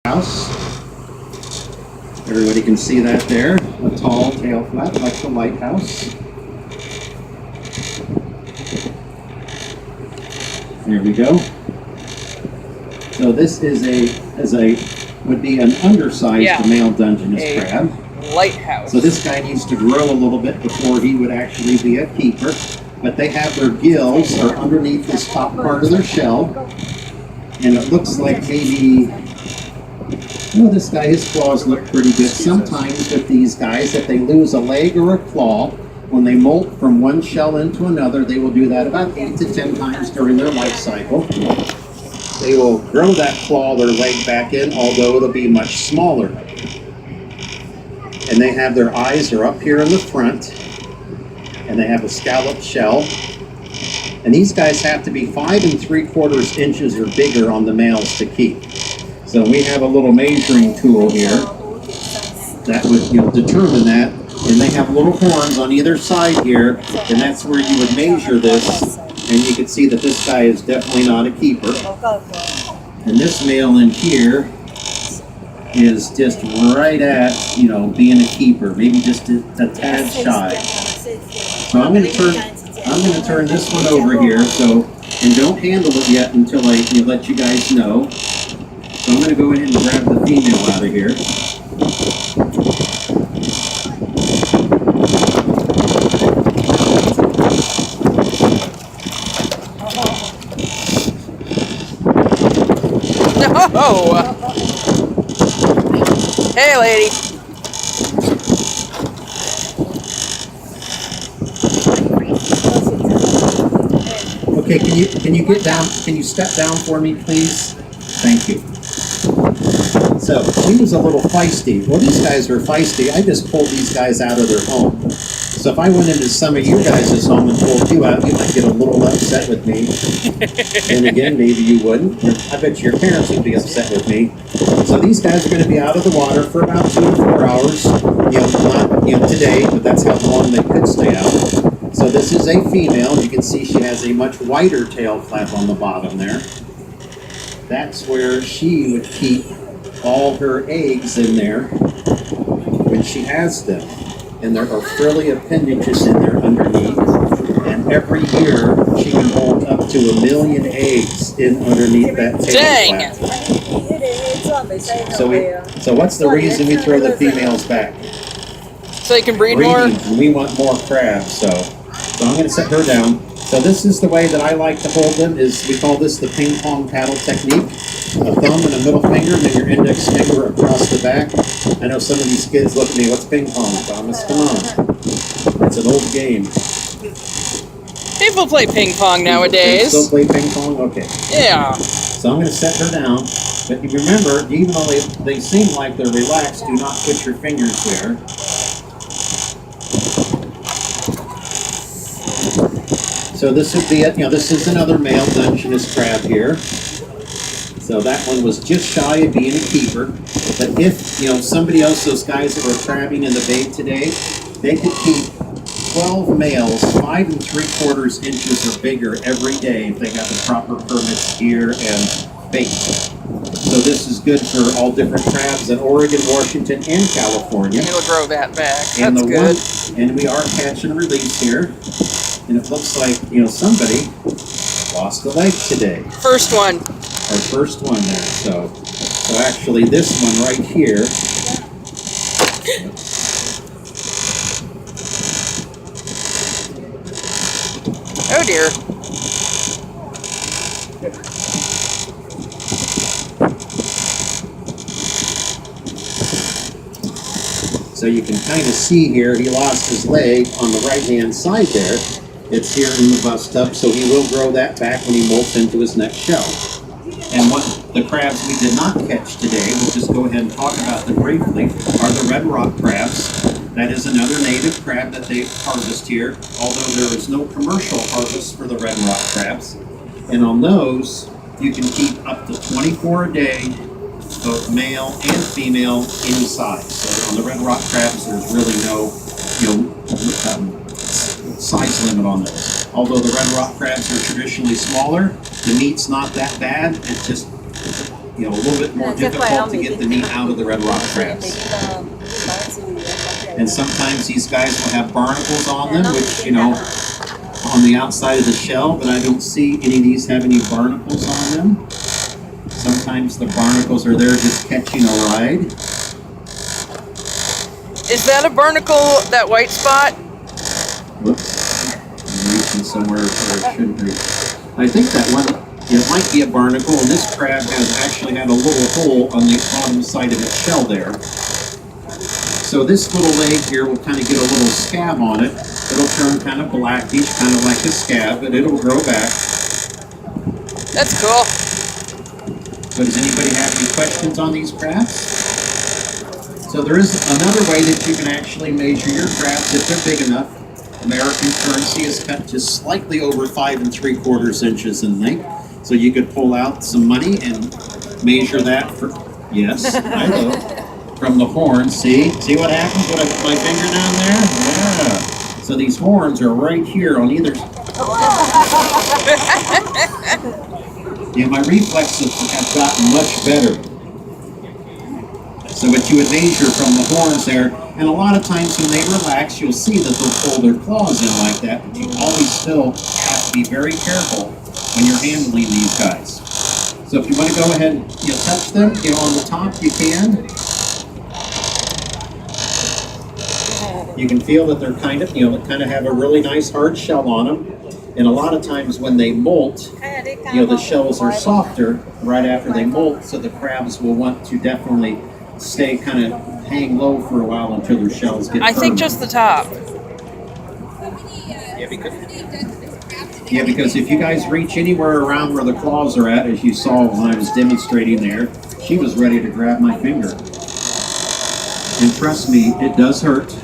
house. Everybody can see that there. A tall tail flap like the lighthouse. There we go. So this would be an undersized male Dungeness crab. Lighthouse. So this guy needs to grow a little bit before he would actually be a keeper. But they have their gills are underneath this top part of their shell. And it looks like maybe, this guy, his claws look pretty good. Sometimes with these guys, if they lose a leg or a claw, when they molt from one shell into another, they will do that about 8 to 10 times during their life cycle. They will grow that claw or leg back in, although it'll be much smaller. And they have their eyes are up here in the front, and they have a scalloped shell. And these guys have to be 5 3/4 inches or bigger on the males to keep. So we have a little measuring tool here that would determine that. And they have little horns on either side here, and that's where you would measure this. And you can see that this guy is definitely not a keeper. And this male in here is just right at, being a keeper, maybe just a tad shy. So I'm going to turn this one over here. And don't handle it yet until I let you guys know. So I'm going to go ahead and grab the female out of here. No! Hey, lady. Okay, can you get down? Can you step down for me, please? Thank you. So she was a little feisty. Well, these guys are feisty. I just pulled these guys out of their home. So if I went into some of you guys' home and pulled you out, you might get a little upset with me. And again, maybe you wouldn't. I bet your parents would be upset with me. So these guys are going to be out of the water for about 2 to 4 hours. Not today, but that's how long they could stay out. So this is a female. You can see she has a much wider tail flap on the bottom there. That's where she would keep all her eggs in there when she has them. And there are frilly appendages in there underneath. And every year she can hold up to 1 million eggs in underneath that tail flap. So what's the reason we throw the females back? So they can breed more? We want more crabs, so I'm going to set her down. So this is the way that I like to hold them, is we call this the ping pong paddle technique. A thumb and a middle finger, and then your index finger across the back. I know some of these kids look at me, what's ping pong, Thomas? Come on. It's an old game. People play ping pong nowadays. Still play ping pong? Okay. Yeah. So I'm going to set her down. But you remember, even though they seem like they're relaxed, do not put your fingers there. So this would be it. This is another male Dungeness crab here. So that one was just shy of being a keeper. But if, somebody else, those guys that were crabbing in the bay today, they could keep 12 males 5 3/4 inches or bigger every day if they got the proper permits, gear, and bait. So this is good for all different crabs in Oregon, Washington, and California. It'll grow that back. And That's good. And we are catch and release here. And it looks like, somebody lost a leg today. First one. Our first one there. So actually this one right here. Oh dear. So you can kind of see here, he lost his leg on the right-hand side there. It's here in the bust up, so he will grow that back when he molts into his next shell. And what the crabs we did not catch today, we'll just go ahead and talk about them briefly, are the red rock crabs. That is another native crab that they harvest here, although there is no commercial harvest for the red rock crabs. And on those, you can keep up to 24 a day, both male and female, any size. So on the red rock crabs, there's really no, size limit on those. Although the red rock crabs are traditionally smaller, the meat's not that bad. It's just a little bit more difficult to get the meat out of the red rock crabs. And sometimes these guys will have barnacles on them, which, on the outside of the shell, but I don't see any of these have any barnacles on them. Sometimes the barnacles are there just catching a ride. Is that a barnacle, that white spot? Whoops. I'm reaching somewhere where it shouldn't reach. I think that one, it might be a barnacle, and this crab has actually had a little hole on the bottom side of its shell there. So this little leg here will kind of get a little scab on it. It'll turn kind of blackish, kind of like a scab, but it'll grow back. That's cool. So does anybody have any questions on these crabs? So there is another way that you can actually measure your crabs if they're big enough. American currency is cut just slightly over 5 3/4 inches in length. So you could pull out some money and measure that for, yes, I know, from the horn. See what happens when I put my finger down there? Yeah. So these horns are right here on either. Yeah, my reflexes have gotten much better. So what you would measure from the horns there, and a lot of times when they relax, you'll see that they'll pull their claws in like that, but you always still have to be very careful when you're handling these guys. So if you want to go ahead and touch them, on the top you can. You can feel that they're kind of have a really nice hard shell on them. And a lot of times when they molt, the shells are softer right after they molt, so the crabs will want to definitely stay kind of hang low for a while until their shells get I think just the top. Yeah, because if you guys reach anywhere around where the claws are at, as you saw when I was demonstrating there, she was ready to grab my finger. And trust me, it does hurt.